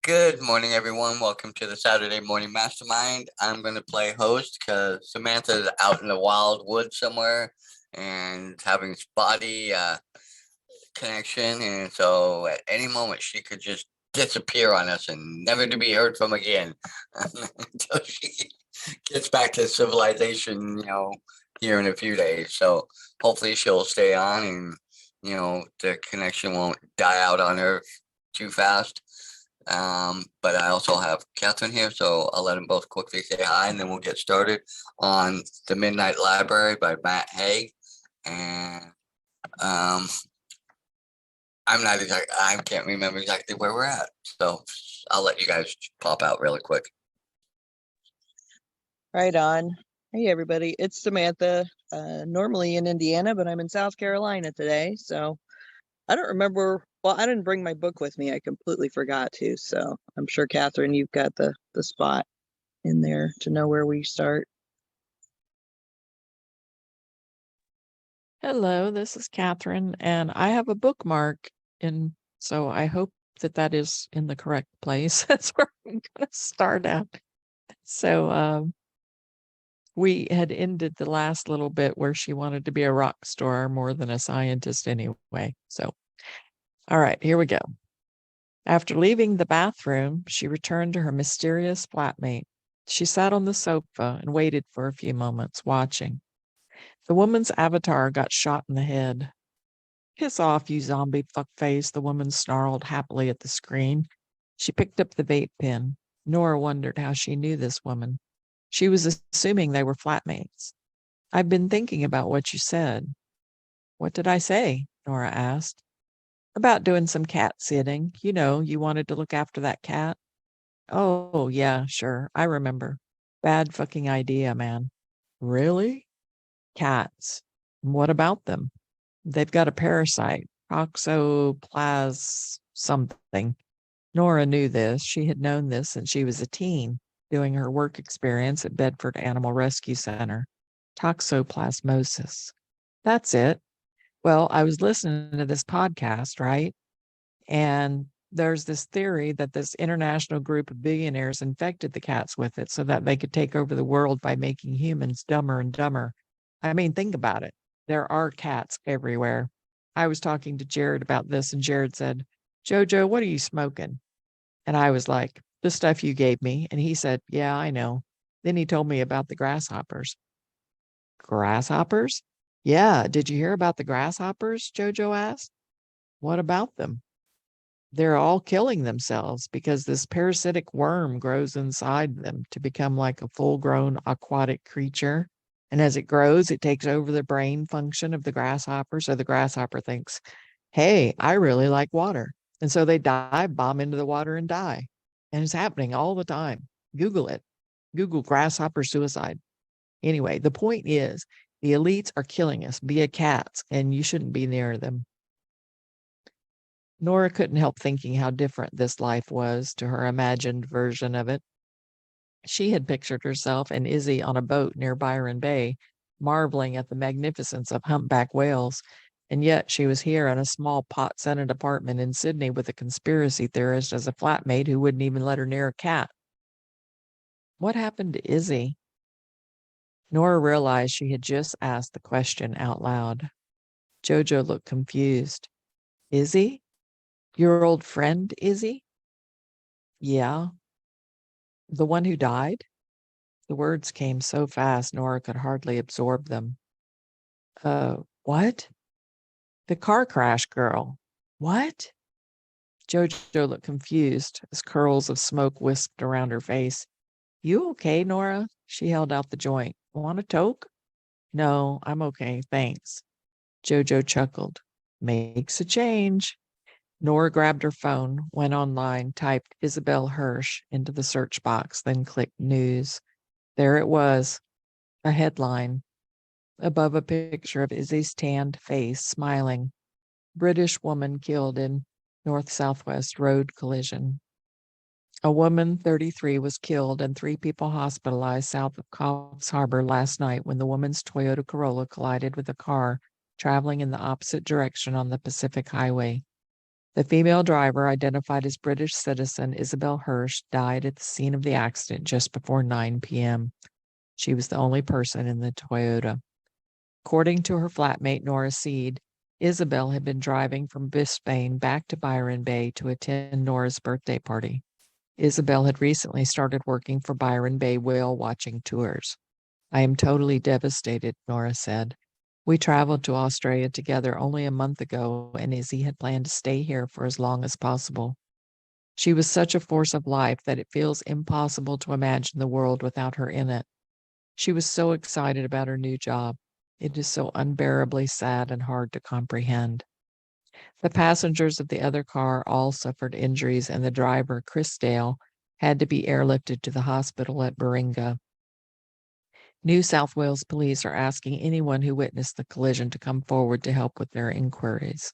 Good morning, everyone. Welcome to the Saturday Morning Mastermind. I'm going to play host because Samantha's out in the wild woods somewhere and having spotty connection. And so at any moment, she could just disappear on us and never to be heard from again until she gets back to civilization, here in a few days. So hopefully she'll stay on and, the connection won't die out on her too fast. But I also have Catherine here, so I'll let them both quickly say hi, and then we'll get started on The Midnight Library by Matt Haig. And I can't remember exactly where we're at, so I'll let you guys pop out really quick. Right on. Hey, everybody. It's Samantha, normally in Indiana, but I'm in South Carolina today. So I don't remember. Well, I didn't bring my book with me. I completely forgot to. So I'm sure, Catherine, you've got the spot in there to know where we start. Hello, this is Catherine, and I have a bookmark in, so I hope that is in the correct place. That's where I'm going to start at. So we had ended the last little bit where she wanted to be a rock star more than a scientist anyway. So, all right, here we go. After leaving the bathroom, she returned to her mysterious flatmate. She sat on the sofa and waited for a few moments, watching. The woman's avatar got shot in the head. Piss off, you zombie fuckface, the woman snarled happily at the screen. She picked up the vape pen. Nora wondered how she knew this woman. She was assuming they were flatmates. I've been thinking about what you said. What did I say? Nora asked. About doing some cat sitting. You know, you wanted to look after that cat. Oh, yeah, sure. I remember. Bad fucking idea, man. Really? Cats. What about them? They've got a parasite, toxoplasm something. Nora knew this. She had known this since she was a teen, doing her work experience at Bedford Animal Rescue Center. Toxoplasmosis. That's it. Well, I was listening to this podcast, right? And there's this theory that this international group of billionaires infected the cats with it so that they could take over the world by making humans dumber and dumber. I mean, think about it. There are cats everywhere. I was talking to Jared about this, and Jared said, Jojo, what are you smoking? And I was like, the stuff you gave me. And he said, yeah, I know. Then he told me about the grasshoppers. Grasshoppers? Yeah. Did you hear about the grasshoppers? Jojo asked. What about them? They're all killing themselves because this parasitic worm grows inside them to become like a full grown aquatic creature. And as it grows, it takes over the brain function of the grasshopper. So the grasshopper thinks, hey, I really like water. And so they dive bomb into the water and die. And it's happening all the time. Google it. Google grasshopper suicide. Anyway, the point is the elites are killing us via cats, and you shouldn't be near them. Nora couldn't help thinking how different this life was to her imagined version of it. She had pictured herself and Izzy on a boat near Byron Bay, marveling at the magnificence of humpback whales, and yet she was here in a small pot-scented apartment in Sydney with a conspiracy theorist as a flatmate who wouldn't even let her near a cat. What happened to Izzy? Nora realized she had just asked the question out loud. Jojo looked confused. Izzy? Your old friend, Izzy? Yeah. The one who died? The words came so fast Nora could hardly absorb them. What? The car crash girl. What? Jojo looked confused as curls of smoke whisked around her face. You okay, Nora? She held out the joint. Want a toke? No, I'm okay, thanks. Jojo chuckled. Makes a change. Nora grabbed her phone, went online, typed Isabel Hirsch into the search box, then clicked news. There it was, a headline. Above a picture of Izzy's tanned face, smiling. British woman killed in north-southwest road collision. A woman, 33, was killed and 3 people hospitalized south of Coffs Harbor last night when the woman's Toyota Corolla collided with a car traveling in the opposite direction on the Pacific Highway. The female driver, identified as British citizen Isabel Hirsch, died at the scene of the accident just before 9 p.m. She was the only person in the Toyota. According to her flatmate, Nora Seed, Isabel had been driving from Bisphane back to Byron Bay to attend Nora's birthday party. Isabel had recently started working for Byron Bay whale watching tours. I am totally devastated, Nora said. We traveled to Australia together only a month ago, and Izzy had planned to stay here for as long as possible. She was such a force of life that it feels impossible to imagine the world without her in it. She was so excited about her new job. It is so unbearably sad and hard to comprehend. The passengers of the other car all suffered injuries, and the driver, Chris Dale, had to be airlifted to the hospital at Baringa. New South Wales police are asking anyone who witnessed the collision to come forward to help with their inquiries.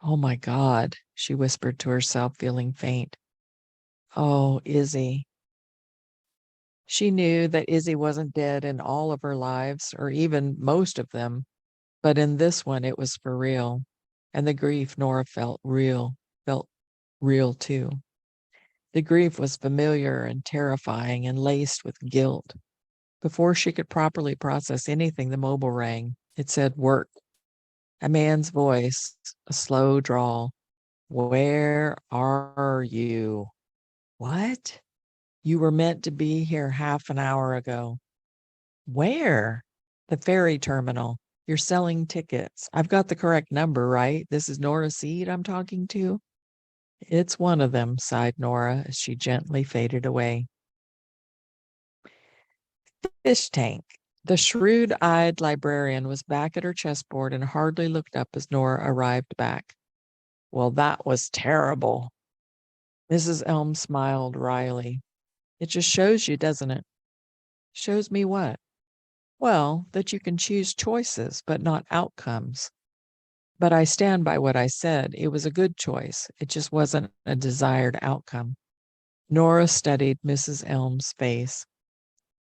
Oh my God, she whispered to herself, feeling faint. Oh, Izzy. She knew that Izzy wasn't dead in all of her lives, or even most of them, but in this one it was for real. And the grief Nora felt real too. The grief was familiar and terrifying and laced with guilt. Before she could properly process anything, the mobile rang. It said, "Work." A man's voice, a slow drawl. "Where are you?" "What?" "You were meant to be here half an hour ago." "Where?" "The ferry terminal. You're selling tickets. I've got the correct number, right? This is Nora Seed I'm talking to?" "It's one of them," sighed Nora as she gently faded away. Fish tank. The shrewd-eyed librarian was back at her chessboard and hardly looked up as Nora arrived back. "Well, that was terrible." Mrs. Elm smiled wryly. "It just shows you, doesn't it?" "Shows me what?" "Well, that you can choose choices, but not outcomes." "But I stand by what I said. It was a good choice. It just wasn't a desired outcome." Nora studied Mrs. Elm's face.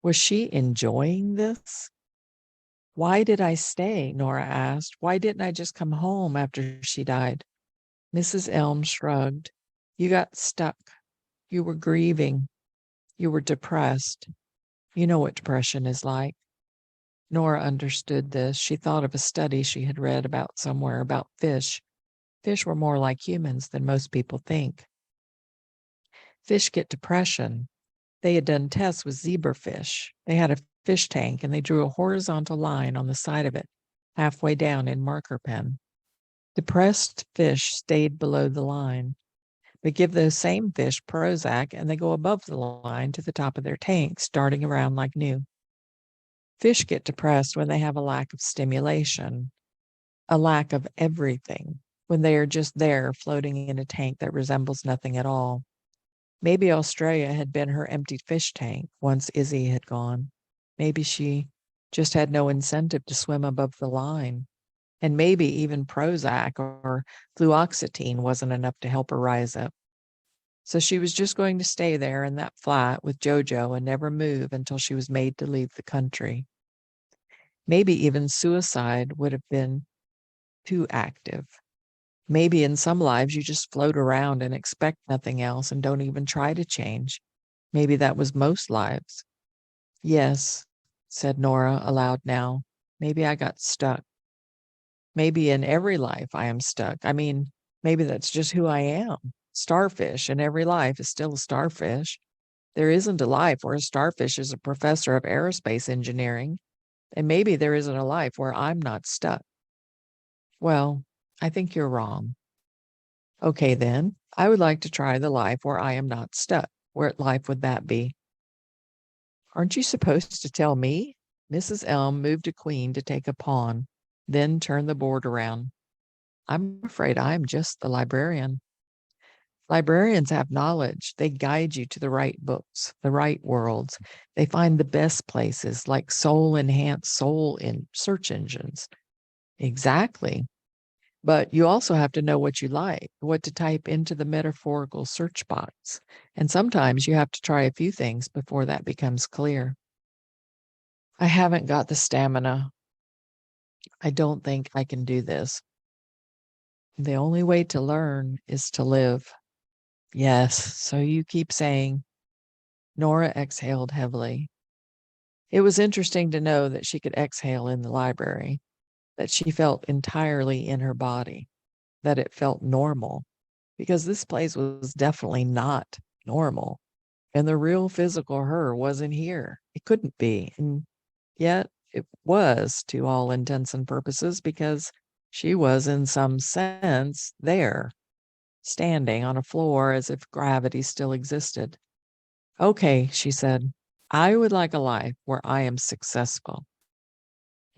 Was she enjoying this? "Why did I stay?" Nora asked. "Why didn't I just come home after she died?" Mrs. Elm shrugged. "You got stuck. You were grieving. You were depressed. You know what depression is like." Nora understood this. She thought of a study she had read about somewhere about fish. Fish were more like humans than most people think. Fish get depression. They had done tests with zebrafish. They had a fish tank and they drew a horizontal line on the side of it, halfway down in marker pen. Depressed fish stayed below the line. But give those same fish Prozac and they go above the line to the top of their tanks, darting around like new. Fish get depressed when they have a lack of stimulation, a lack of everything, when they are just there floating in a tank that resembles nothing at all. Maybe Australia had been her empty fish tank once Izzy had gone. Maybe she just had no incentive to swim above the line. And maybe even Prozac or fluoxetine wasn't enough to help her rise up. So she was just going to stay there in that flat with Jojo and never move until she was made to leave the country. Maybe even suicide would have been too active. Maybe in some lives you just float around and expect nothing else and don't even try to change. Maybe that was most lives. "Yes," said Nora aloud now. "Maybe I got stuck. Maybe in every life I am stuck. I mean, maybe that's just who I am. Starfish in every life is still a starfish. There isn't a life where a starfish is a professor of aerospace engineering. And maybe there isn't a life where I'm not stuck." "Well, I think you're wrong." "Okay, then. I would like to try the life where I am not stuck. What life would that be?" "Aren't you supposed to tell me?" Mrs. Elm moved a queen to take a pawn, then turned the board around. "I'm afraid I'm just the librarian." "Librarians have knowledge. They guide you to the right books, the right worlds. They find the best places, like soul-enhanced soul in search engines." "Exactly. But you also have to know what you like, what to type into the metaphorical search box. And sometimes you have to try a few things before that becomes clear." "I haven't got the stamina. I don't think I can do this." The only way to learn is to live. Yes, so you keep saying. Nora exhaled heavily. It was interesting to know that she could exhale in the library, that she felt entirely in her body, that it felt normal, because this place was definitely not normal. And the real physical her wasn't here. It couldn't be. And yet it was to all intents and purposes because she was, in some sense, there, standing on a floor as if gravity still existed. Okay, she said, I would like a life where I am successful.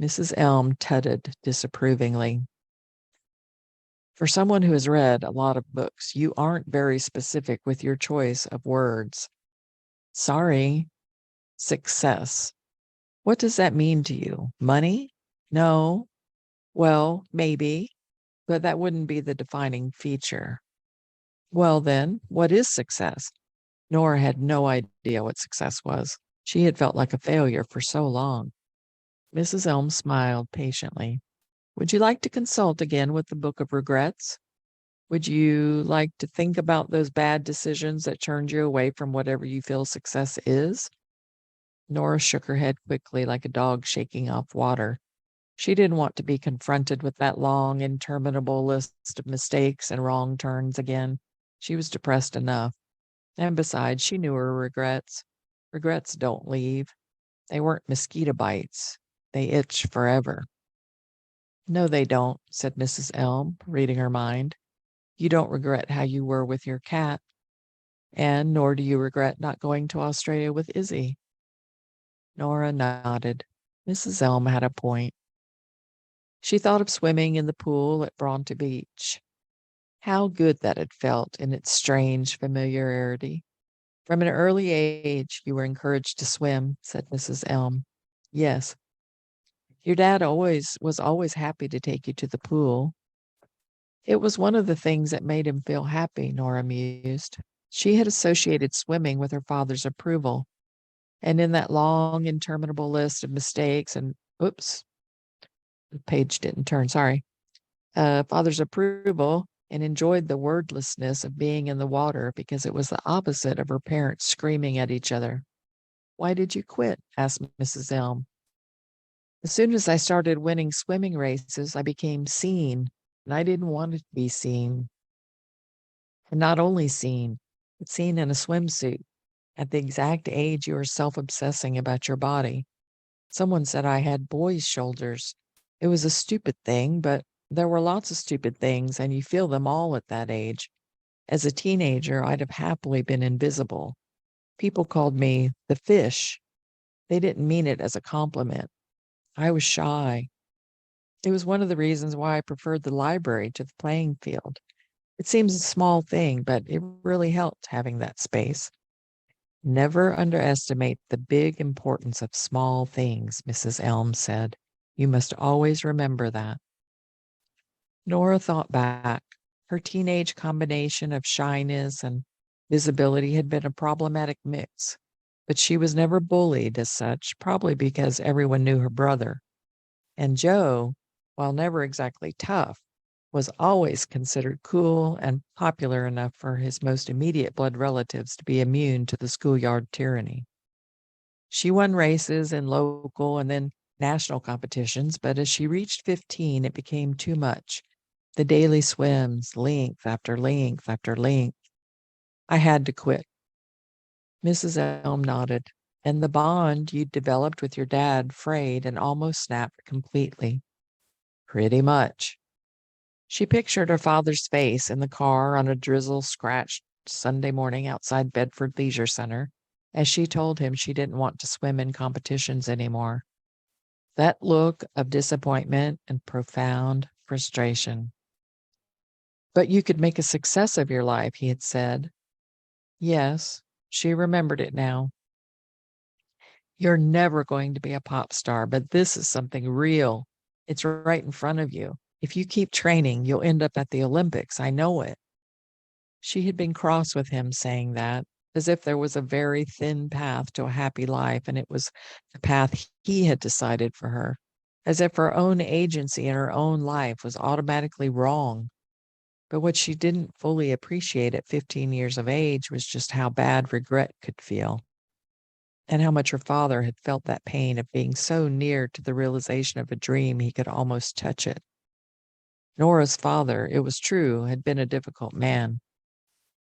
Mrs. Elm tutted disapprovingly. For someone who has read a lot of books, you aren't very specific with your choice of words. Sorry. Success. What does that mean to you? Money? No. Well, maybe, but that wouldn't be the defining feature. Well, then, what is success? Nora had no idea what success was. She had felt like a failure for so long. Mrs. Elm smiled patiently. Would you like to consult again with the Book of Regrets? Would you like to think about those bad decisions that turned you away from whatever you feel success is? Nora shook her head quickly, like a dog shaking off water. She didn't want to be confronted with that long, interminable list of mistakes and wrong turns again. She was depressed enough. And besides, she knew her regrets. Regrets don't leave. They weren't mosquito bites. They itch forever. No, they don't, said Mrs. Elm, reading her mind. You don't regret how you were with your cat, and nor do you regret not going to Australia with Izzy. Nora nodded. Mrs. Elm had a point. She thought of swimming in the pool at Bronte Beach. How good that had felt in its strange familiarity. From an early age, you were encouraged to swim, said Mrs. Elm. Yes. Your dad was always happy to take you to the pool. It was one of the things that made him feel happy, Nora mused. She had associated swimming with her father's approval. And in that long, interminable list of mistakes and, oops, the page didn't turn, sorry, father's approval, and enjoyed the wordlessness of being in the water because it was the opposite of her parents screaming at each other. Why did you quit? Asked Mrs. Elm. As soon as I started winning swimming races, I became seen, and I didn't want to be seen. And not only seen, but seen in a swimsuit at the exact age you are self-obsessing about your body. Someone said I had boy's shoulders. It was a stupid thing, but there were lots of stupid things, and you feel them all at that age. As a teenager, I'd have happily been invisible. People called me the fish. They didn't mean it as a compliment. I was shy. It was one of the reasons why I preferred the library to the playing field. It seems a small thing, but it really helped having that space. Never underestimate the big importance of small things, Mrs. Elm said. You must always remember that. Nora thought back. Her teenage combination of shyness and visibility had been a problematic mix, but she was never bullied as such, probably because everyone knew her brother. And Joe, while never exactly tough, was always considered cool and popular enough for his most immediate blood relatives to be immune to the schoolyard tyranny. She won races in local and then national competitions, but as she reached 15, it became too much. The daily swims, length after length after length. I had to quit. Mrs. Elm nodded, and the bond you'd developed with your dad frayed and almost snapped completely. Pretty much. She pictured her father's face in the car on a drizzle-scratched Sunday morning outside Bedford Leisure Center as she told him she didn't want to swim in competitions anymore. That look of disappointment and profound frustration. But you could make a success of your life, he had said. Yes, she remembered it now. You're never going to be a pop star, but this is something real. It's right in front of you. If you keep training, you'll end up at the Olympics. I know it. She had been cross with him saying that, as if there was a very thin path to a happy life, and it was the path he had decided for her, as if her own agency in her own life was automatically wrong. But what she didn't fully appreciate at 15 years of age was just how bad regret could feel, and how much her father had felt that pain of being so near to the realization of a dream he could almost touch it. Nora's father, it was true, had been a difficult man,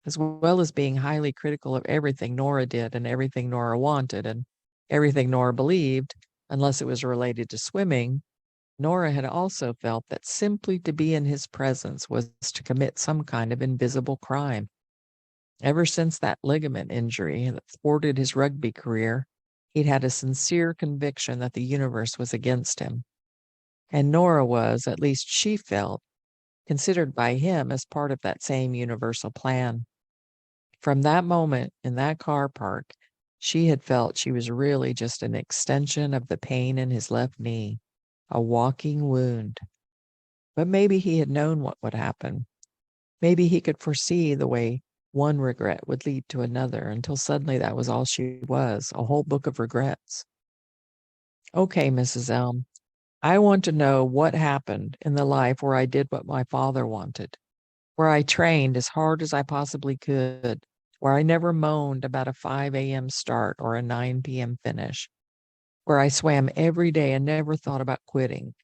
as well as being highly critical of everything Nora did and everything Nora wanted and everything Nora believed, unless it was related to swimming. Nora had also felt that simply to be in his presence was to commit some kind of invisible crime. Ever since that ligament injury that thwarted his rugby career, he'd had a sincere conviction that the universe was against him. And Nora was, at least she felt, considered by him as part of that same universal plan. From that moment in that car park, she had felt she was really just an extension of the pain in his left knee, a walking wound. But maybe he had known what would happen. Maybe he could foresee the way one regret would lead to another until suddenly that was all she was, a whole book of regrets. Okay, Mrs. Elm, I want to know what happened in the life where I did what my father wanted, where I trained as hard as I possibly could, where I never moaned about a 5 a.m. start or a 9 p.m. finish, where I swam every day and never thought about quitting,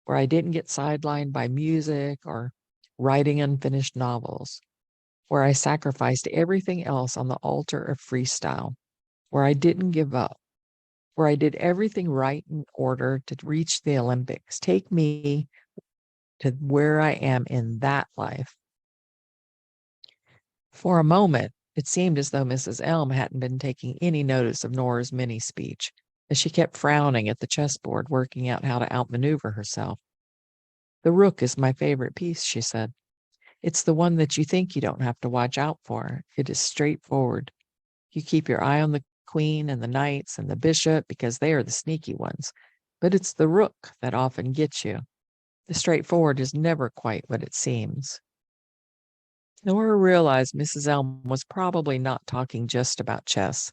where I didn't get sidelined by music or writing unfinished novels, where I sacrificed everything else on the altar of freestyle, where I didn't give up, where I did everything right in order to reach the Olympics. Take me to where I am in that life. For a moment, it seemed as though Mrs. Elm hadn't been taking any notice of Nora's mini speech, as she kept frowning at the chessboard, working out how to outmaneuver herself. The rook is my favorite piece, she said. It's the one that you think you don't have to watch out for. It is straightforward. You keep your eye on the queen and the knights and the bishop because they are the sneaky ones. But it's the rook that often gets you. The straightforward is never quite what it seems. Nora realized Mrs. Elm was probably not talking just about chess,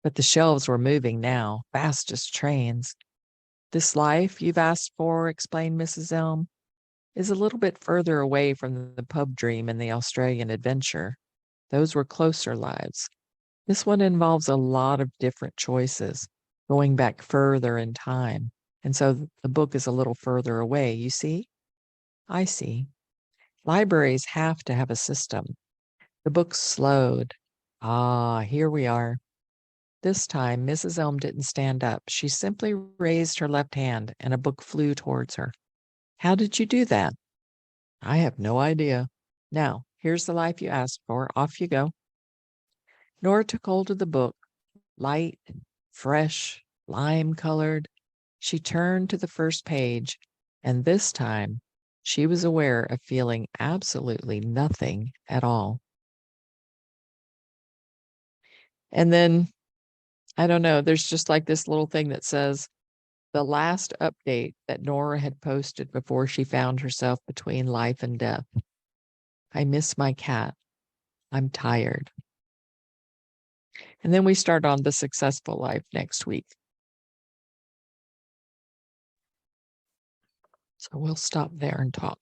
but the shelves were moving now, fast as trains. This life you've asked for, explained Mrs. Elm, is a little bit further away from the pub dream and the Australian adventure. Those were closer lives. This one involves a lot of different choices, going back further in time. And so the book is a little further away, you see? I see. Libraries have to have a system. The book slowed. Ah, here we are. This time, Mrs. Elm didn't stand up. She simply raised her left hand, and a book flew towards her. How did you do that? I have no idea. Now, here's the life you asked for. Off you go. Nora took hold of the book, light, fresh, lime-colored. She turned to the first page, and this time she was aware of feeling absolutely nothing at all. And then, I don't know, there's just like this little thing that says, the last update that Nora had posted before she found herself between life and death. I miss my cat. I'm tired. And then we start on The Successful Life next week. So we'll stop there and talk.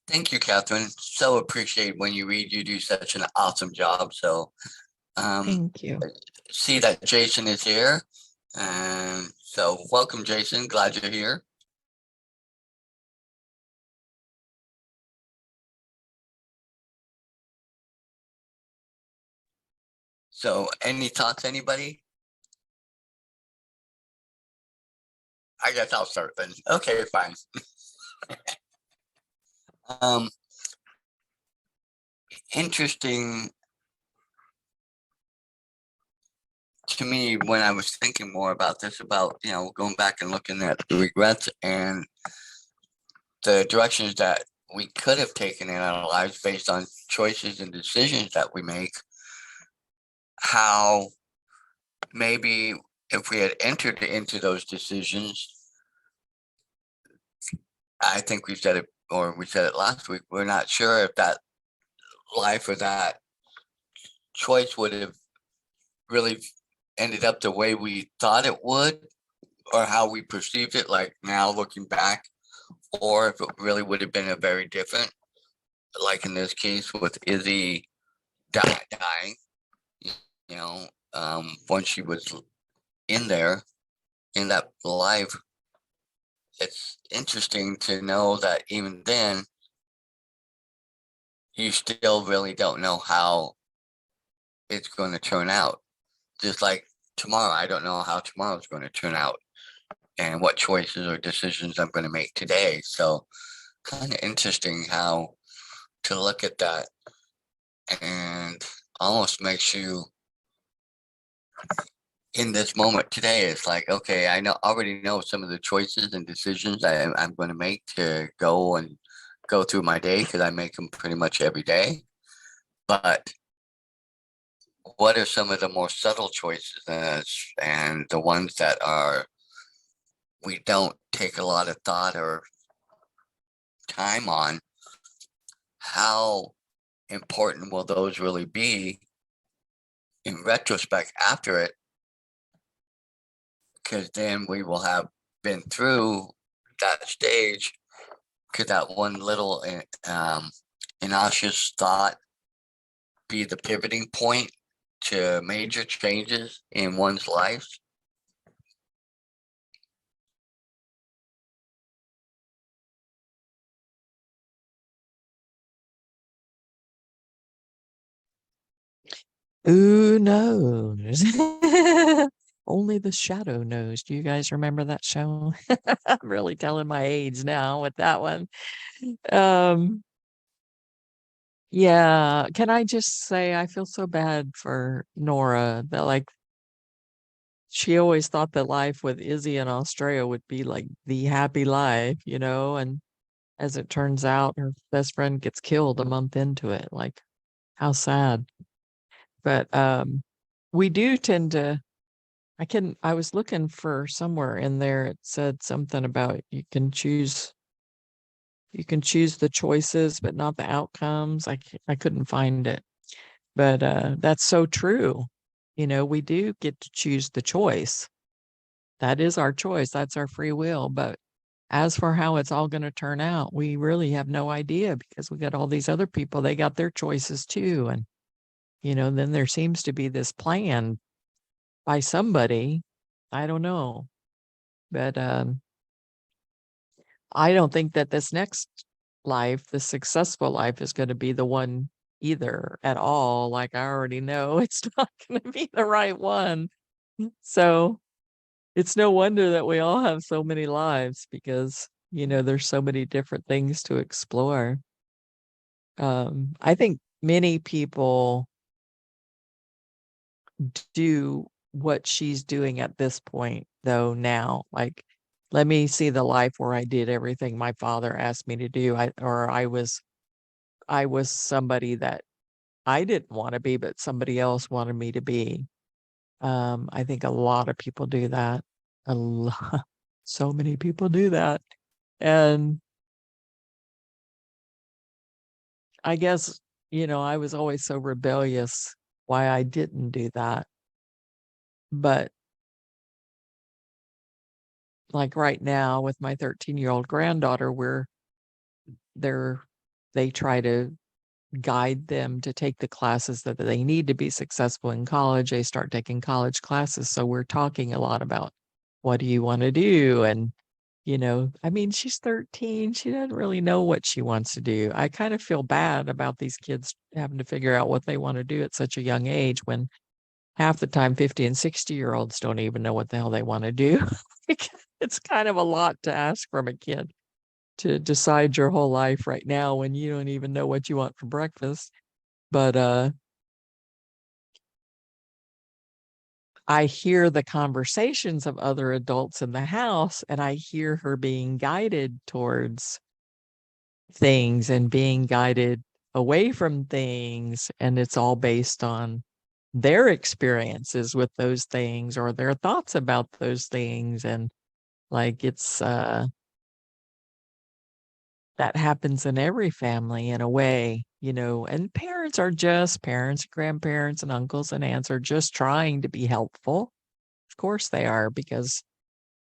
Thank you, Catherine. So appreciate when you read. You do such an awesome job. So Thank you. see that Jason is here. And so welcome, Jason. Glad you're here. So any thoughts, anybody? I guess I'll start then. Okay, fine. Interesting to me when I was thinking more about this, about, going back and looking at the regrets and the directions that we could have taken in our lives based on choices and decisions that we make, how maybe if we had entered into those decisions, I think we said it, or we said it last week, we're not sure if that life or that choice would have really ended up the way we thought it would, or how we perceived it, like now looking back, or if it really would have been a very different. like in this case with Izzy dying, you once she was in there in that life, it's interesting to know that even then you still really don't know how it's going to turn out. Just like tomorrow, I don't know how tomorrow is going to turn out and what choices or decisions I'm going to make today. So, kind of interesting how to look at that, and almost makes you in this moment today. It's like, okay, I already know some of the choices and decisions I'm going to make to go through my day, because I make them pretty much every day. But what are some of the more subtle choices, and the ones that are we don't take a lot of thought or time on? How important will those really be in retrospect after it? Because then we will have been through that stage. Could that one little innocuous thought be the pivoting point to major changes in one's life? Who knows? Only the shadow knows. Do you guys remember that show? I'm really telling my age now with that one. Um, yeah, can I just say I feel so bad for Nora that like she always thought that life with Izzy in Australia would be like the happy life, and as it turns out, her best friend gets killed a month into it. Like, how sad. But we do tend to I was looking for somewhere in there it said something about you can choose the choices but not the outcomes. I couldn't find it. But that's so true. We do get to choose the choice. That is our choice. That's our free will. But as for how it's all going to turn out, we really have no idea because we got all these other people, they got their choices too. And, then there seems to be this plan by somebody. I don't know. But I don't think that this next life, the successful life, is going to be the one either at all. Like, I already know it's not going to be the right one. So it's no wonder that we all have so many lives because, there's so many different things to explore. I think many people do what she's doing at this point, though, now. Like, let me see the life where I did everything my father asked me to do. I was somebody that I didn't want to be, but somebody else wanted me to be. I think a lot of people do that. A lot, so many people do that. And I guess, I was always so rebellious why I didn't do that. But like right now with my 13-year-old granddaughter, they're they try to guide them to take the classes that they need to be successful in college. They start taking college classes. So we're talking a lot about what do you want to do? And, I mean, she's 13. She doesn't really know what she wants to do. I kind of feel bad about these kids having to figure out what they want to do at such a young age when half the time 50 and 60-year-olds don't even know what the hell they want to do. It's kind of a lot to ask from a kid to decide your whole life right now when you don't even know what you want for breakfast. But I hear the conversations of other adults in the house and I hear her being guided towards things and being guided away from things. And it's all based on their experiences with those things or their thoughts about those things. And like it's that happens in every family in a way, and parents are just parents, grandparents, and uncles and aunts are just trying to be helpful. Of course they are, because,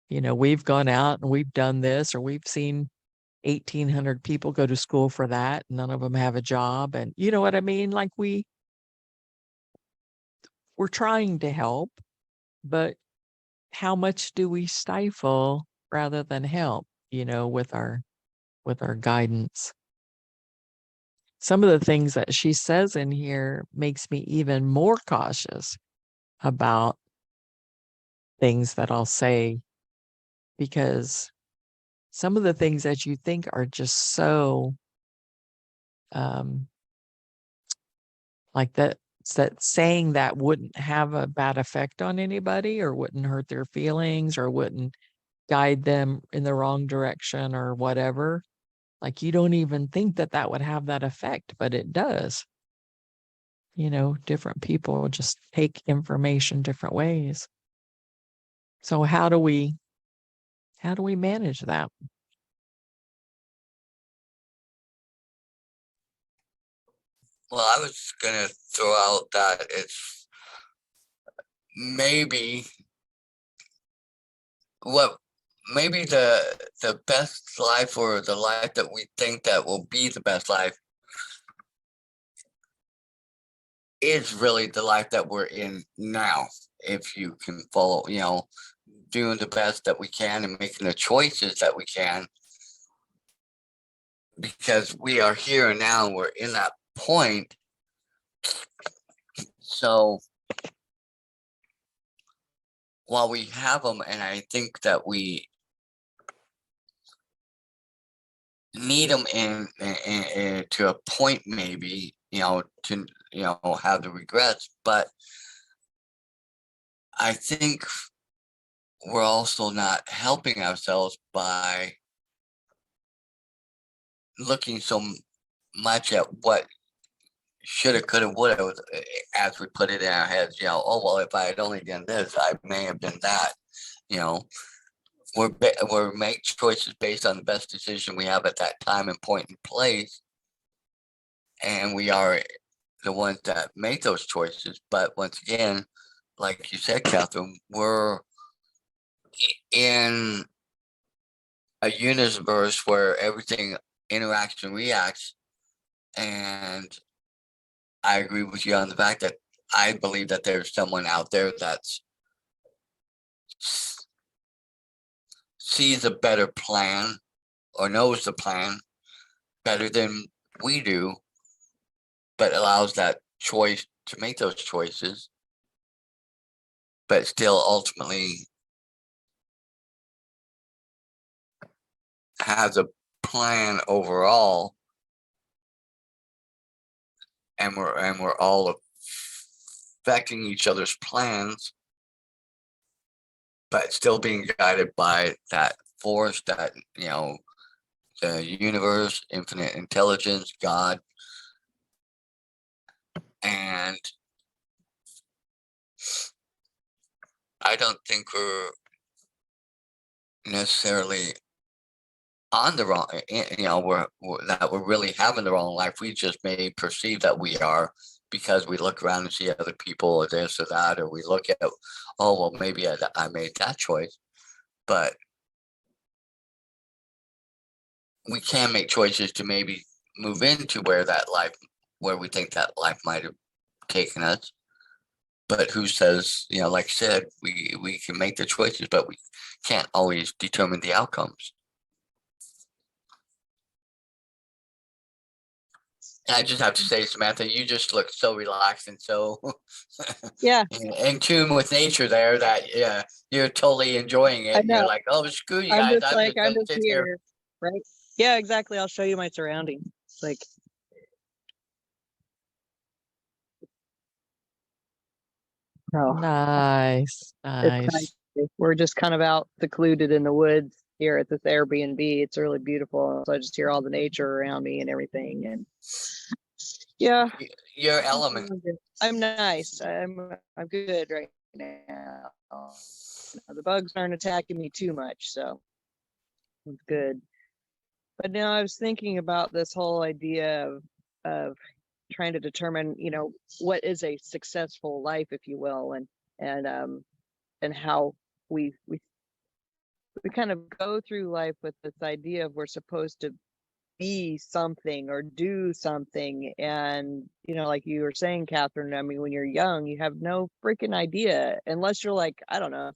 we've gone out and we've done this or we've seen 1,800 people go to school for that. None of them have a job. And you know what I mean? Like we're trying to help, but how much do we stifle rather than help, with our guidance? Some of the things that she says in here makes me even more cautious about things that I'll say, because some of the things that you think are just so like that saying that wouldn't have a bad effect on anybody or wouldn't hurt their feelings or wouldn't guide them in the wrong direction or whatever. Like you don't even think that that would have that effect, but it does. Different people just take information different ways. So how do we manage that? Well, I was gonna throw out that it's maybe maybe the best life, or the life that we think that will be the best life, is really the life that we're in now. If you can follow, doing the best that we can and making the choices that we can, because we are here and now, and we're in that point. So while we have them, and I think that we need them in to a point, maybe, to have the regrets, but I think we're also not helping ourselves by looking so much at what shoulda, coulda, woulda, as we put it in our heads. Oh well, if I had only done this, I may have done that. We're make choices based on the best decision we have at that time and point and place, and we are the ones that make those choices. But once again, like you said, Catherine, we're in a universe where everything interacts and reacts, and I agree with you on the fact that I believe that there's someone out there that's sees a better plan or knows the plan better than we do, but allows that choice to make those choices, but still ultimately has a plan overall, and we're all affecting each other's plans, but still being guided by that force, that the universe, infinite intelligence, God. And I don't think we're necessarily on the wrong, we're really having the wrong life. We just may perceive that we are, because we look around and see other people or this or that, or we look at, oh well, maybe I made that choice. But we can make choices to maybe move into where we think that life might have taken us. But who says, like I said, we can make the choices, but we can't always determine the outcomes. And I just have to say, Samantha, you just look so relaxed and so Yeah, in tune with nature there, that you're totally enjoying it. I You're know. like, oh, screw you I'm guys, just I'm just gonna sit here. here, right? Yeah, exactly. I'll show you my surroundings. Like, oh, Nice. it's nice. We're just kind of out secluded in the woods here at this Airbnb. It's really beautiful. So I just hear all the nature around me and everything. And yeah, Your element. I'm nice. I'm good right now. The bugs aren't attacking me too much, so it's good. But now I was thinking about this whole idea of trying to determine, what is a successful life, if you will, and how we we kind of go through life with this idea of we're supposed to be something or do something. And, you know, like you were saying, Catherine, I mean, when you're young, you have no freaking idea unless you're like, I don't know,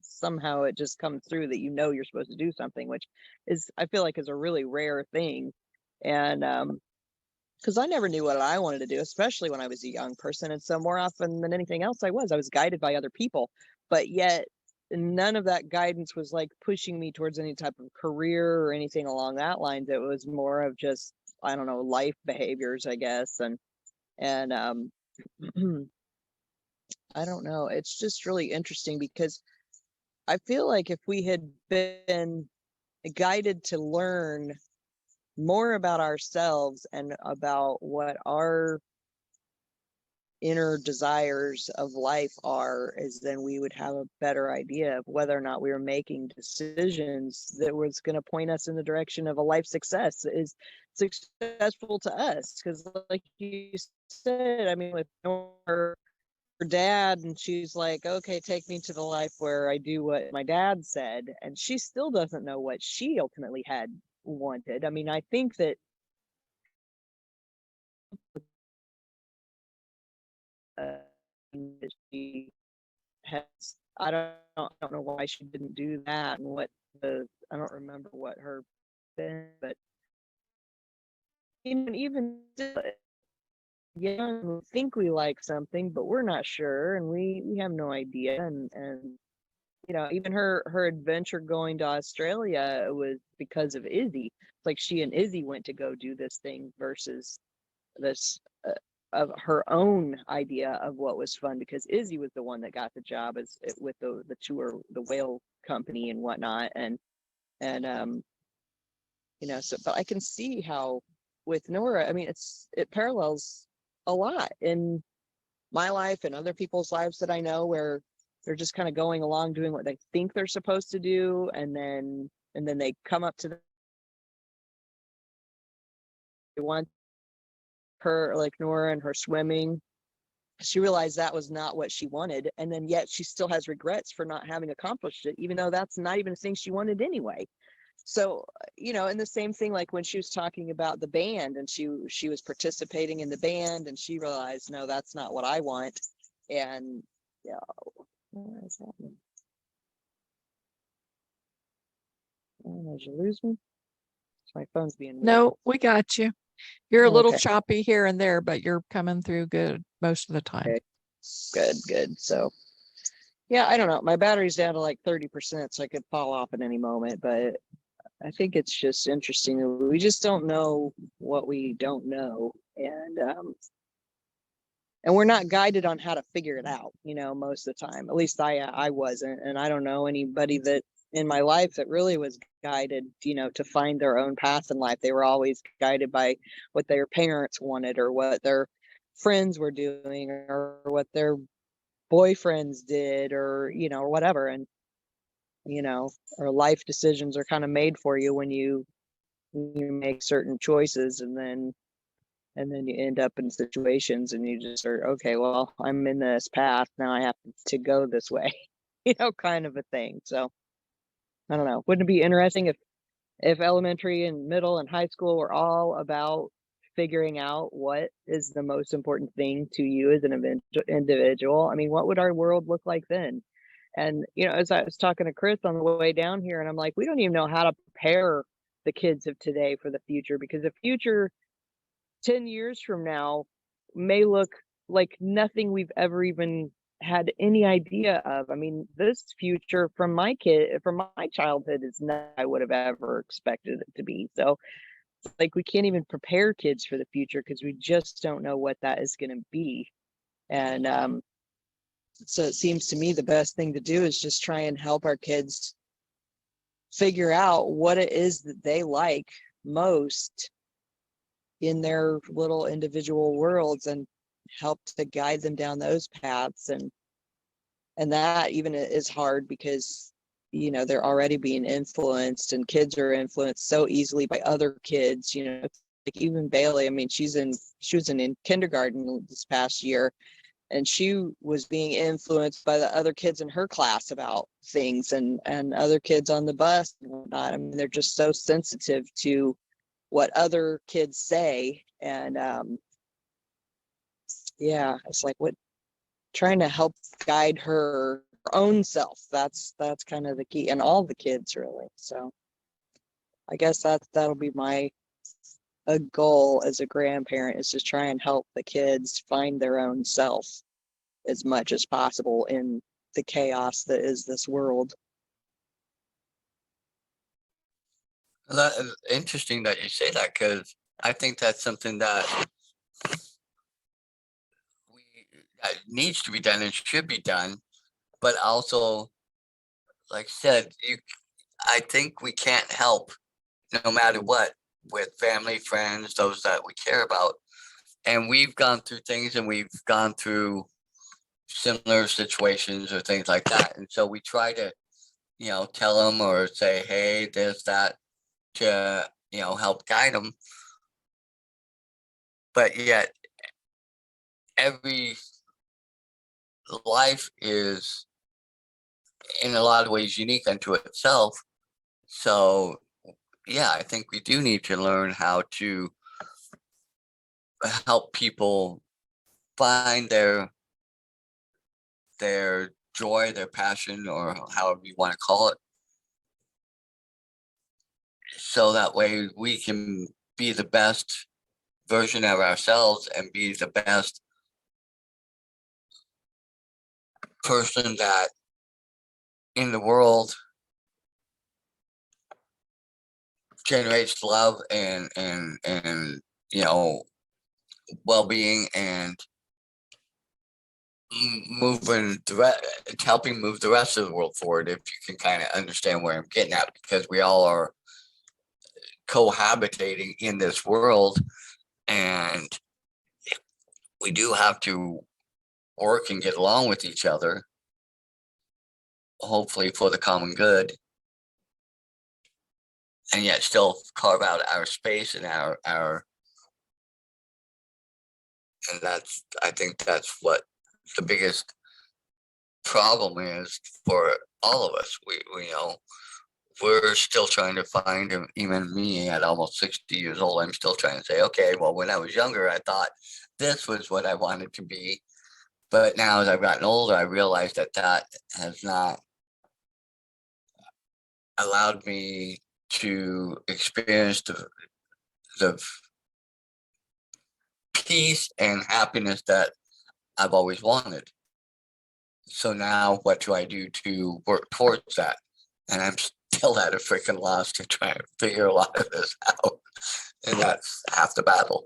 somehow it just comes through that you know you're supposed to do something, which is, I feel like, is a really rare thing. And because I never knew what I wanted to do, especially when I was a young person. And so more often than anything else, I was guided by other people, but yet none of that guidance was like pushing me towards any type of career or anything along that lines. It was more of just, I don't know, life behaviors, I guess. And I don't know. It's just really interesting because I feel like if we had been guided to learn more about ourselves and about what our inner desires of life are, is then we would have a better idea of whether or not we were making decisions that was going to point us in the direction of a life success that is successful to us. Because like you said, I mean, with her dad, and she's like, okay, take me to the life where I do what my dad said, and she still doesn't know what she ultimately had wanted. I mean, I think that she has, I don't know why she didn't do that, and what I don't remember what her thing, but even still, young, we think we like something, but we're not sure, and we have no idea. And you know, even her adventure going to Australia was because of Izzy. It's like she and Izzy went to go do this thing versus this of her own idea of what was fun, because Izzy was the one that got the job as with the tour, the whale company and whatnot. And you know, so but I can see how with Nora, I mean, it parallels a lot in my life and other people's lives that I know, where they're just kind of going along doing what they think they're supposed to do, and then they come up to they want her, like Nora and her swimming. She realized that was not what she wanted, and then yet she still has regrets for not having accomplished it, even though that's not even a thing she wanted anyway. So, you know, and the same thing, like when she was talking about the band, and she was participating in the band, and she realized, no, that's not what I want. And yeah, what is happening? Oh, did you lose me? My phone's being weird. No, we got you. You're a little Okay. choppy here and there, but you're coming through good most of the time. Okay. Good. So yeah, I don't know. My battery's down to like 30%, so I could fall off at any moment. But I think it's just interesting that we just don't know what we don't know. And we're not guided on how to figure it out, you know, most of the time. At least I wasn't. And I don't know anybody that in my life that really was guided, you know, to find their own path in life. They were always guided by what their parents wanted, or what their friends were doing, or what their boyfriends did, or, you know, or whatever. And, you know, or life decisions are kind of made for you when you make certain choices, and then you end up in situations and you just are, okay, well, I'm in this path now, I have to go this way, you know, kind of a thing. So I don't know, wouldn't it be interesting if elementary and middle and high school were all about figuring out what is the most important thing to you as an individual? I mean, what would our world look like then? And, you know, as I was talking to Chris on the way down here, and I'm like, we don't even know how to prepare the kids of today for the future, because the future 10 years from now may look like nothing we've ever even had any idea of. I mean, this future from my childhood is not what I would have ever expected it to be. So like, we can't even prepare kids for the future because we just don't know what that is going to be. And so it seems to me the best thing to do is just try and help our kids figure out what it is that they like most in their little individual worlds, and help to guide them down those paths. And that even is hard because, you know, they're already being influenced, and kids are influenced so easily by other kids, you know, like even Bailey. I mean, she was in kindergarten this past year, and she was being influenced by the other kids in her class about things, and other kids on the bus and whatnot. I mean, they're just so sensitive to what other kids say. And yeah, it's like what trying to help guide her own self. That's kind of the key, and all the kids really. So I guess that'll be my a goal as a grandparent, is just try and help the kids find their own self as much as possible in the chaos that is this world. That is interesting that you say that, because I think that's something that that needs to be done and should be done. But also, like I said, I think we can't help no matter what with family, friends, those that we care about. And we've gone through things, and we've gone through similar situations or things like that. And so we try to, tell them or say, hey, this, that, to, help guide them. But yet, every life is in a lot of ways unique unto itself. So, yeah, I think we do need to learn how to help people find their joy, their passion, or however you want to call it. So that way we can be the best version of ourselves and be the best person that in the world generates love and well-being, and helping move the rest of the world forward, if you can kind of understand where I'm getting at, because we all are cohabitating in this world, and we do have to work and get along with each other, hopefully for the common good, and yet still carve out our space and our and I think that's what the biggest problem is for all of us. We're still trying to find, and even me at almost 60 years old, I'm still trying to say, okay, well, when I was younger, I thought this was what I wanted to be. But now as I've gotten older, I realized that has not allowed me to experience the peace and happiness that I've always wanted. So now what do I do to work towards that? And I'm still at a freaking loss to try and figure a lot of this out. And that's half the battle.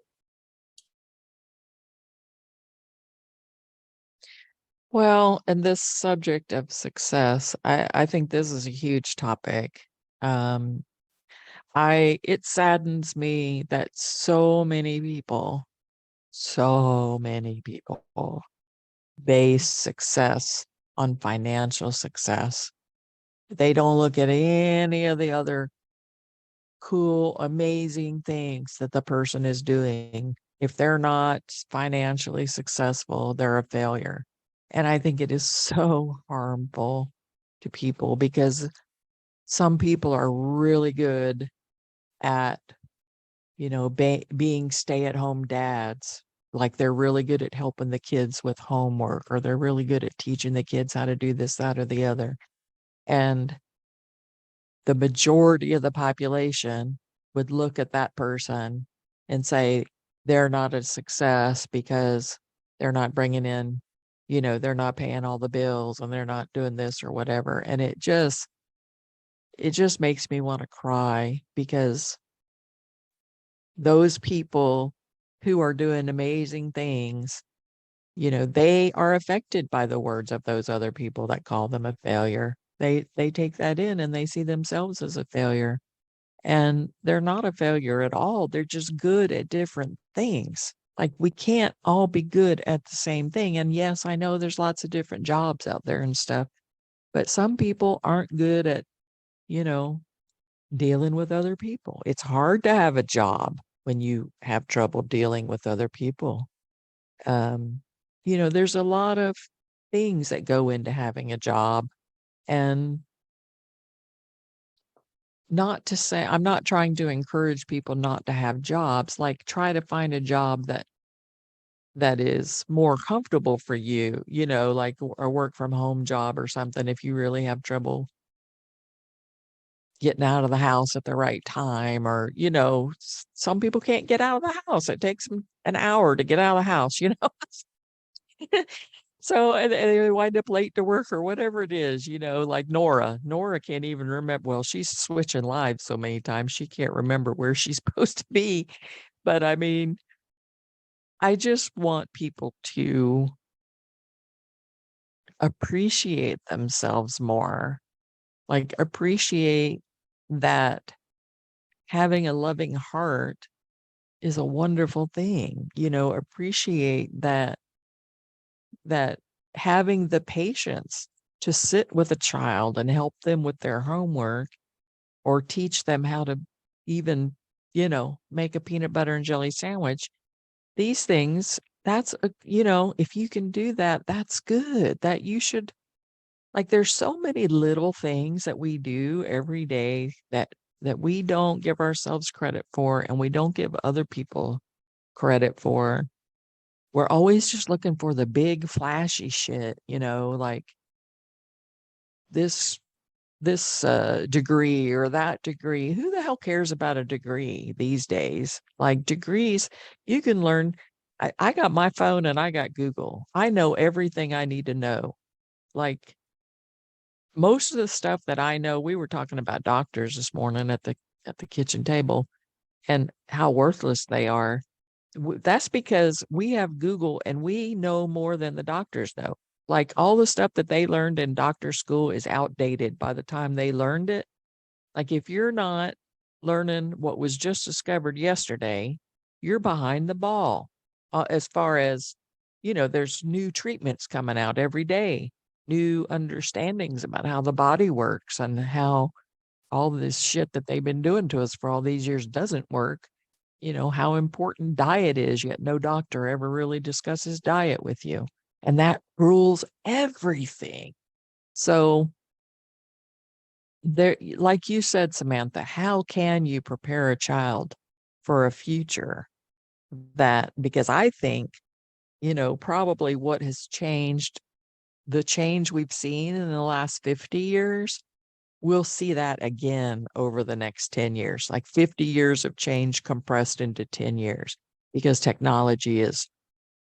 Well, and this subject of success, I think this is a huge topic. It saddens me that so many people base success on financial success. They don't look at any of the other cool, amazing things that the person is doing. If they're not financially successful, they're a failure. And I think it is so harmful to people, because some people are really good at, being stay-at-home dads. Like they're really good at helping the kids with homework, or they're really good at teaching the kids how to do this, that, or the other. And the majority of the population would look at that person and say they're not a success because they're not bringing in, they're not paying all the bills, and they're not doing this or whatever. And it just makes me want to cry, because those people who are doing amazing things, they are affected by the words of those other people that call them a failure. They take that in, and they see themselves as a failure. And they're not a failure at all. They're just good at different things. Like, we can't all be good at the same thing. And yes, I know there's lots of different jobs out there and stuff, but some people aren't good at, you know, dealing with other people. It's hard to have a job when you have trouble dealing with other people. Um, there's a lot of things that go into having a job. And not to say, I'm not trying to encourage people not to have jobs, like try to find a job that is more comfortable for you, like a work from home job or something if you really have trouble getting out of the house at the right time. Or, some people can't get out of the house. It takes them an hour to get out of the house. So, and they wind up late to work or whatever it is, like Nora. Nora can't even remember. Well, she's switching lives so many times, she can't remember where she's supposed to be. But I mean, I just want people to appreciate themselves more, like appreciate that having a loving heart is a wonderful thing, appreciate that having the patience to sit with a child and help them with their homework or teach them how to even, make a peanut butter and jelly sandwich. These things, if you can do that, that's good. That you should, like, there's so many little things that we do every day that we don't give ourselves credit for and we don't give other people credit for. We're always just looking for the big flashy shit, like this degree or that degree. Who the hell cares about a degree these days? Like degrees, you can learn. I got my phone and I got Google. I know everything I need to know. Like most of the stuff that I know, we were talking about doctors this morning at the kitchen table and how worthless they are. That's because we have Google and we know more than the doctors know. Like all the stuff that they learned in doctor school is outdated by the time they learned it. Like if you're not learning what was just discovered yesterday, you're behind the ball. As far as, there's new treatments coming out every day, new understandings about how the body works and how all this shit that they've been doing to us for all these years doesn't work. How important diet is, yet no doctor ever really discusses diet with you. And that rules everything. So there, like you said, Samantha, how can you prepare a child for a future because I think, probably what has changed, the change we've seen in the last 50 years, we'll see that again over the next 10 years, like 50 years of change compressed into 10 years because technology is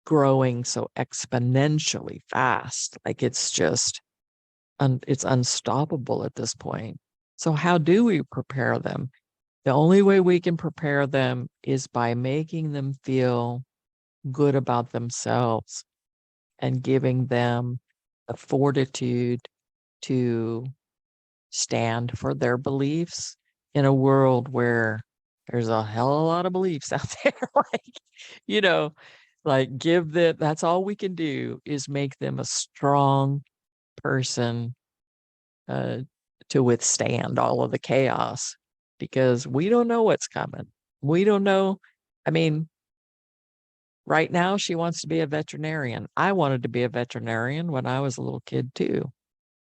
growing so exponentially fast. Like it's just, it's unstoppable at this point. So how do we prepare them? The only way we can prepare them is by making them feel good about themselves and giving them the fortitude to stand for their beliefs in a world where there's a hell of a lot of beliefs out there. Like, you know, like give them, that's all we can do is make them a strong person uh, to withstand all of the chaos because we don't know what's coming. We don't know. I mean, right now she wants to be a veterinarian. I wanted to be a veterinarian when I was a little kid too,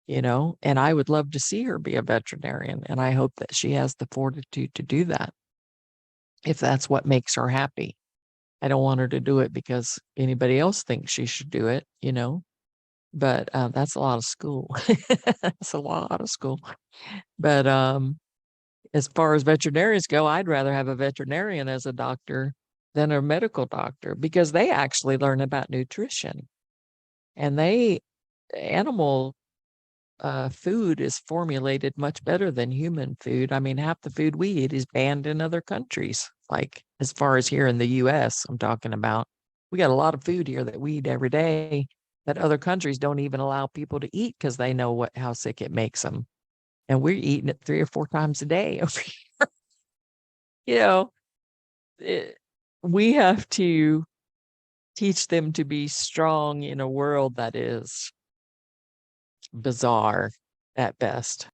and I would love to see her be a veterinarian. And I hope that she has the fortitude to do that if that's what makes her happy. I don't want her to do it because anybody else thinks she should do it. But that's a lot of school. That's a lot of school. But as far as veterinarians go, I'd rather have a veterinarian as a doctor than a medical doctor because they actually learn about nutrition and animal food is formulated much better than human food. I mean, half the food we eat is banned in other countries. Like as far as here in the US, I'm talking about, we got a lot of food here that we eat every day that other countries don't even allow people to eat because they know how sick it makes them. And we're eating it 3 or 4 times a day over here. You know, it, we have to teach them to be strong in a world that is bizarre at best.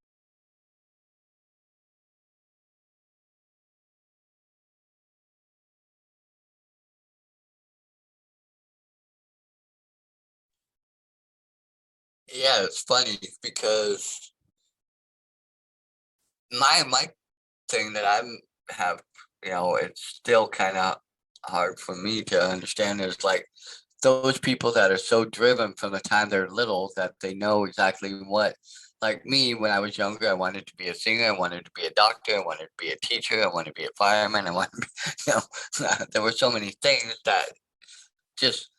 Yeah, it's funny because my thing that I have, it's still kind of hard for me to understand is like those people that are so driven from the time they're little that they know exactly what. Like me, when I was younger, I wanted to be a singer, I wanted to be a doctor, I wanted to be a teacher, I wanted to be a fireman, I wanted to be, there were so many things that just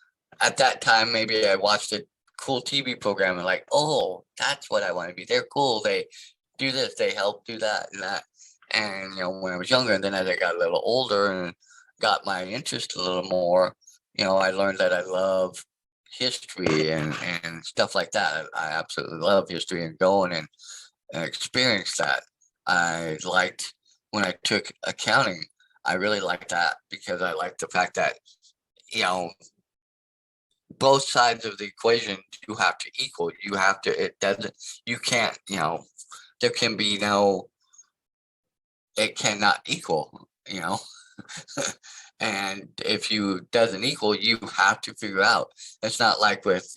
at that time, maybe I watched a cool TV program and like, oh, that's what I want to be. They're cool. They do this. They help do that and that. And when I was younger, and then as I got a little older and got my interest a little more, I learned that I love history and stuff like that. I absolutely love history and going and experience that. I liked when I took accounting. I really liked that because I liked the fact that you know both sides of the equation you have to equal. You have to, it doesn't, you can't, there can be no, it cannot equal, and if you doesn't equal, you have to figure out. It's not like with,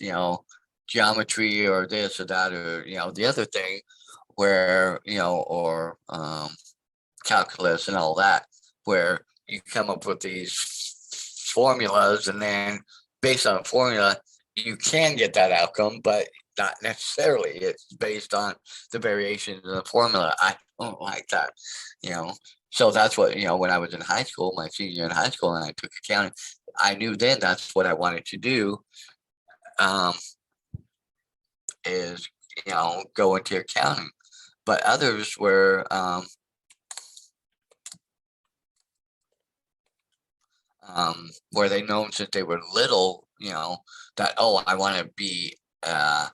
geometry or this or that or, the other thing where, or calculus and all that, where you come up with these formulas and then based on a formula, you can get that outcome, but not necessarily. It's based on the variations in the formula. I don't like that, you know. So that's what, when I was in high school, my senior year in high school, and I took accounting, I knew then that's what I wanted to do. Um, is go into accounting, but others were where they known since they were little, that oh, I want to be, an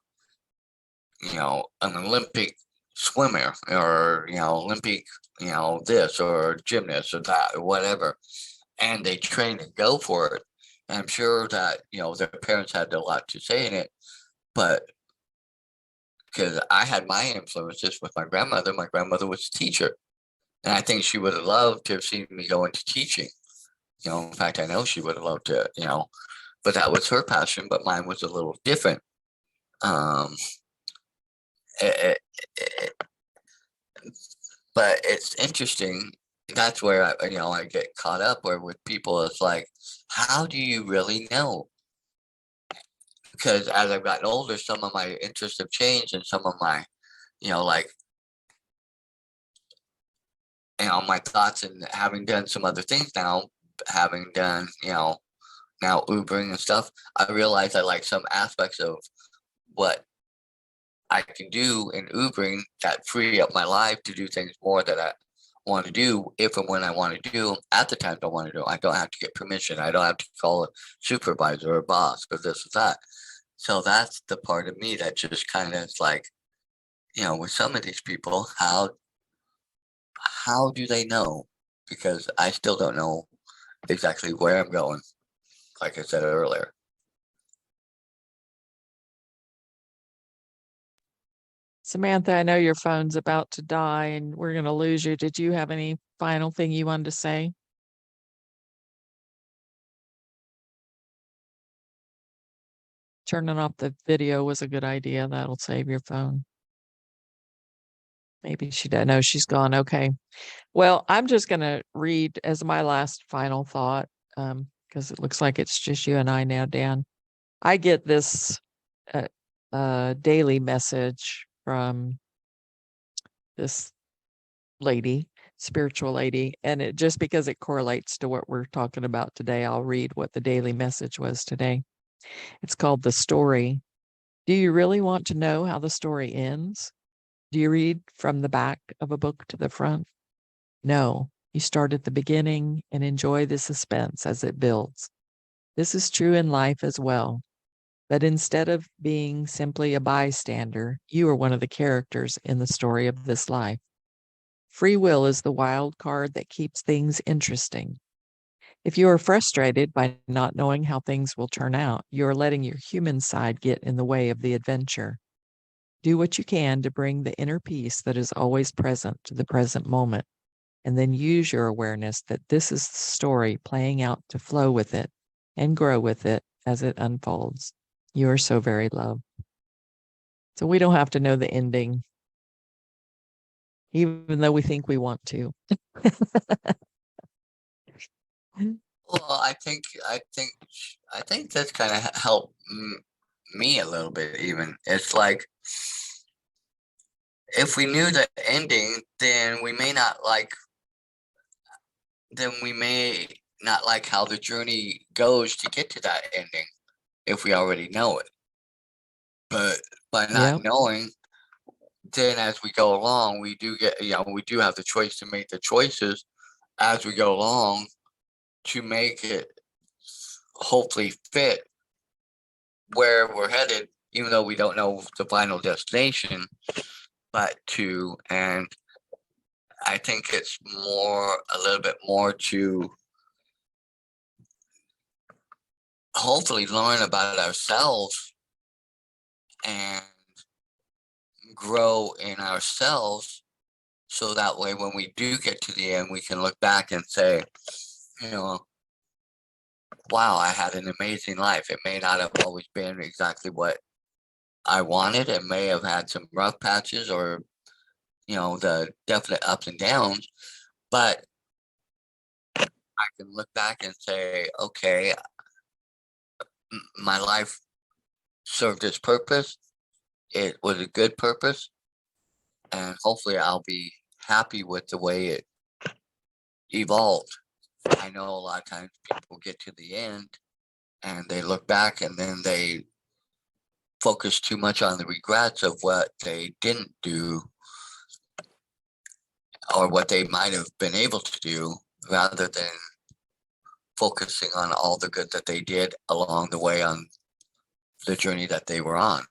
Olympic swimmer or Olympic, this or gymnast or that or whatever, and they train and go for it. And I'm sure that their parents had a lot to say in it, but because I had my influences with my grandmother. My grandmother was a teacher, and I think she would have loved to have seen me go into teaching. In fact, I know she would have loved to, but that was her passion, but mine was a little different. Um, it, it, but it's interesting. That's where I get caught up where with people, it's like, how do you really know? Because as I've gotten older, some of my interests have changed and some of my, like, my thoughts and having done some other things now, having done, now Ubering and stuff, I realize I like some aspects of what I can do in Ubering that free up my life to do things more that I want to do if and when I want to do at the time I want to do. I don't have to get permission. I don't have to call a supervisor or a boss or this or that. So that's the part of me that just kind of is like, with some of these people, how do they know? Because I still don't know exactly where I'm going, like I said earlier. Samantha, I know your phone's about to die and we're going to lose you. Did you have any final thing you wanted to say? Turning off the video was a good idea. That'll save your phone. Maybe she doesn't know she's gone. Okay. Well, I'm just going to read as my last final thought because it looks like it's just you and I now, Dan. I get this daily message from this lady, spiritual lady, and it just because it correlates to what we're talking about today, I'll read what the daily message was today. It's called The Story. Do you really want to know how the story ends? Do you read from the back of a book to the front? No, you start at the beginning and enjoy the suspense as it builds. This is true in life as well. But instead of being simply a bystander, you are one of the characters in the story of this life. Free will is the wild card that keeps things interesting. If you are frustrated by not knowing how things will turn out, you are letting your human side get in the way of the adventure. Do what you can to bring the inner peace that is always present to the present moment, and then use your awareness that this is the story playing out to flow with it and grow with it as it unfolds. You are so very loved. So we don't have to know the ending, even though we think we want to. Well, I think that's kind of helped me a little bit. Even it's like if we knew the ending, then we may not like how the journey goes to get to that ending if we already know it. But by not Yep. knowing, then as we go along, we do have the choice to make the choices as we go along to make it hopefully fit where we're headed, even though we don't know the final destination. And I think it's a little bit more to hopefully learn about ourselves and grow in ourselves, so that way when we do get to the end, we can look back and say, you know, wow, I had an amazing life. It may not have always been exactly what I wanted. It may have had some rough patches or, the definite ups and downs, but I can look back and say, okay, my life served its purpose. It was a good purpose, and hopefully I'll be happy with the way it evolved. I know a lot of times people get to the end and they look back and then they focus too much on the regrets of what they didn't do or what they might have been able to do, rather than focusing on all the good that they did along the way on the journey that they were on.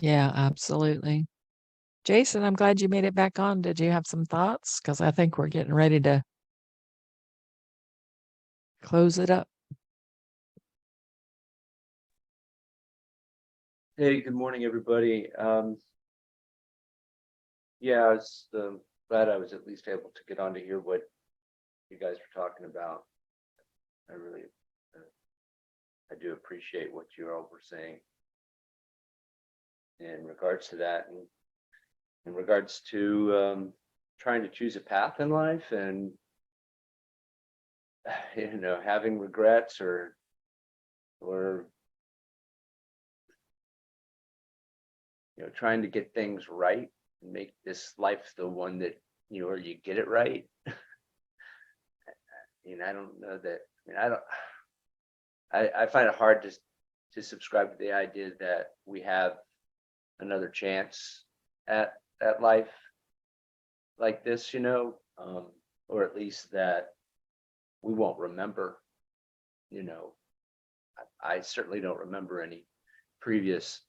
Yeah, absolutely. Jason, I'm glad you made it back on. Did you have some thoughts? Because I think we're getting ready to close it up. Hey, good morning, everybody. Yeah, I was glad I was at least able to get on to hear what you guys were talking about. I really, I do appreciate what you all were saying in regards to that, and in regards to trying to choose a path in life, and having regrets or trying to get things right and make this life the one that where you get it right. I don't know that. I find it hard to subscribe to the idea that we have another chance at life like this, or at least that we won't remember. I certainly don't remember any previous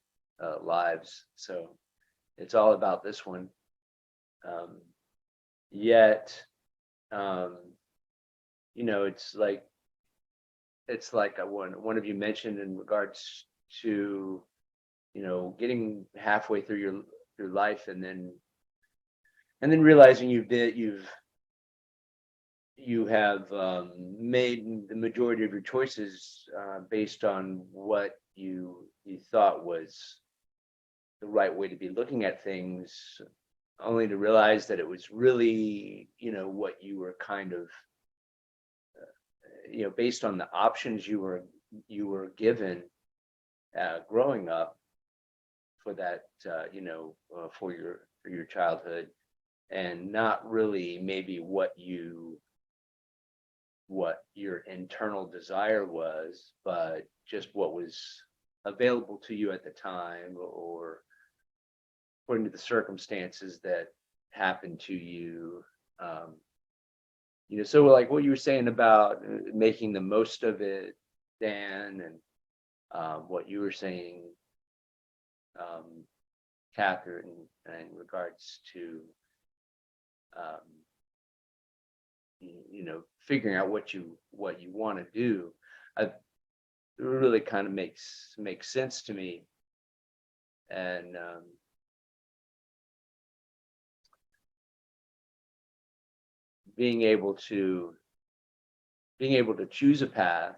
lives, so it's all about this one. Yet, it's like one of you mentioned in regards to getting halfway through your life, and then realizing you have made the majority of your choices based on what you thought was the right way to be looking at things, only to realize that it was really what you were kind of based on the options you were given growing up for that for your childhood, and not really maybe what your internal desire was, but just what was available to you at the time, or according to the circumstances that happened to you. So like what you were saying about making the most of it, Dan, and what you were saying, Catherine, in regards to figuring out what you want to do, it really kind of makes sense to me. And being able to choose a path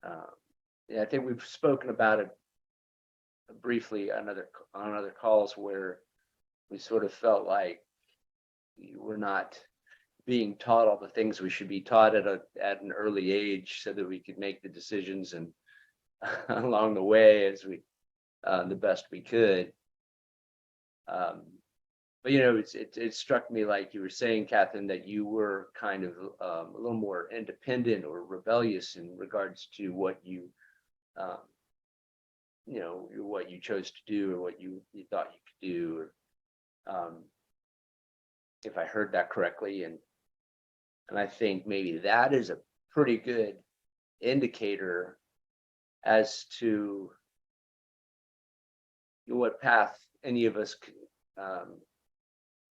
Yeah, I think we've spoken about it briefly on other calls where we sort of felt like we're not being taught all the things we should be taught at an early age, so that we could make the decisions and along the way as we the best we could. But it struck me, like you were saying, Catherine, that you were kind of a little more independent or rebellious in regards to what um, what you chose to do or what you thought you could do, or, if I heard that correctly. And I think maybe that is a pretty good indicator as to what path any of us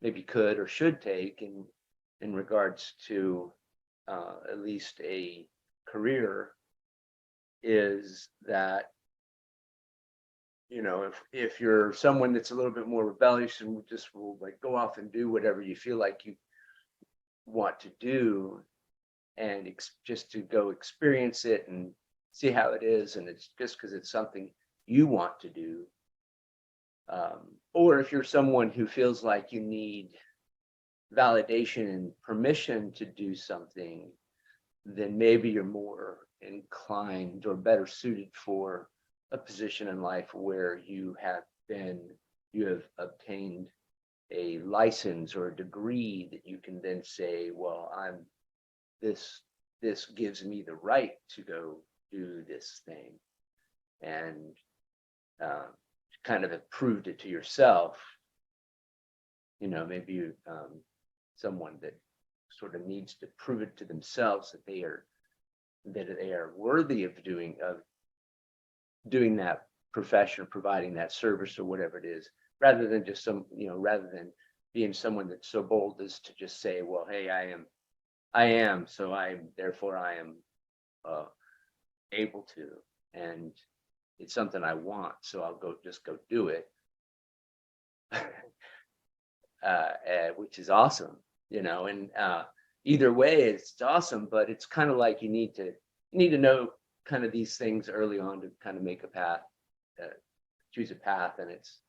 maybe could or should take in regards to at least a career. Is that, if you're someone that's a little bit more rebellious and just will like go off and do whatever you feel like you want to do, and just to go experience it and see how it is, and it's just because it's something you want to do. Or if you're someone who feels like you need validation and permission to do something, then maybe you're more inclined or better suited for a position in life where you have obtained a license or a degree that you can then say, well, this gives me the right to go do this thing, and kind of have proved it to yourself. Maybe you someone that sort of needs to prove it to themselves that they are worthy of doing that profession, providing that service or whatever it is, rather than just rather than being someone that's so bold as to just say, well, hey, I am, so therefore I am able to, and it's something I want, so I'll go do it. Which is awesome, and either way it's awesome, but it's kind of like you need to know kind of these things early on to kind of make a path, choose a path. And it's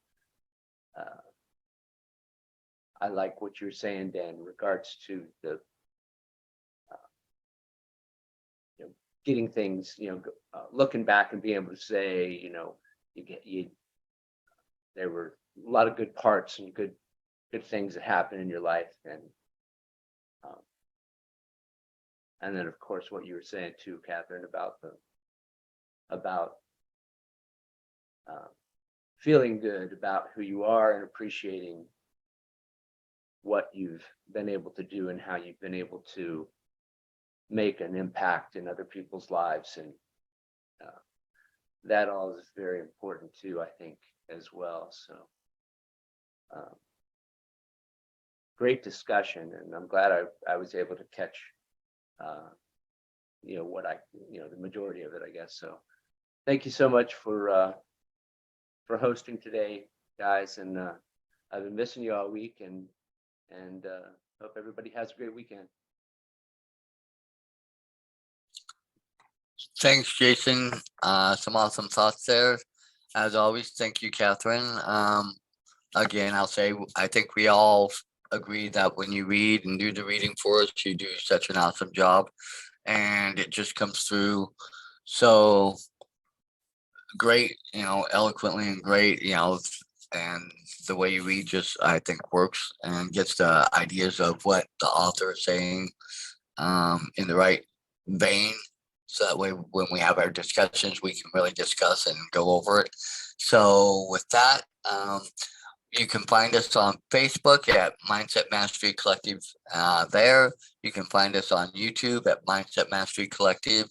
I like what you're saying, Dan, in regards to the getting things, looking back and being able to say, there were a lot of good parts and good things that happen in your life, and then of course what you were saying too, Catherine, about feeling good about who you are and appreciating what you've been able to do and how you've been able to make an impact in other people's lives, and that all is very important too, I think, as well. So great discussion, and I'm glad I was able to catch the majority of it, I guess. So thank you so much for hosting today, guys, and I've been missing you all week, and hope everybody has a great weekend. Thanks, Jason. Some awesome thoughts there. As always, thank you, Catherine. Again, I'll say I think we all agree that when you read and do the reading for us, you do such an awesome job, and it just comes through so great, eloquently and great, and the way you read just, I think, works and gets the ideas of what the author is saying in the right vein. So that way, when we have our discussions, we can really discuss and go over it. So with that, you can find us on Facebook at Mindset Mastery Collective. There, you can find us on YouTube at Mindset Mastery Collective.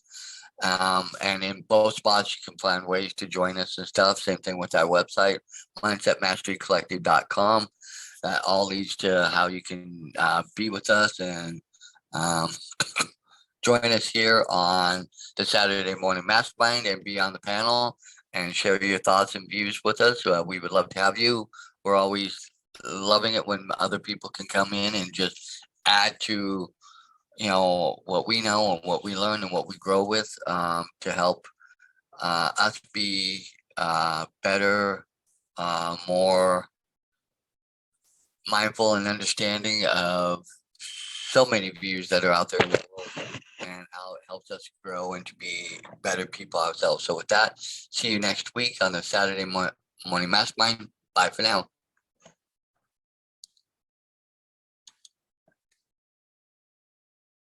And in both spots, you can find ways to join us and stuff. Same thing with our website, mindsetmasterycollective.com. That all leads to how you can be with us and join us here on the Saturday Morning Mastermind and be on the panel and share your thoughts and views with us. We would love to have you. We're always loving it when other people can come in and just add to what we know and what we learn and what we grow with, to help us be better, more mindful and understanding of so many views that are out there in the world, and how it helps us grow and to be better people ourselves. So with that, see you next week on the Saturday Morning Mastermind. Bye for now.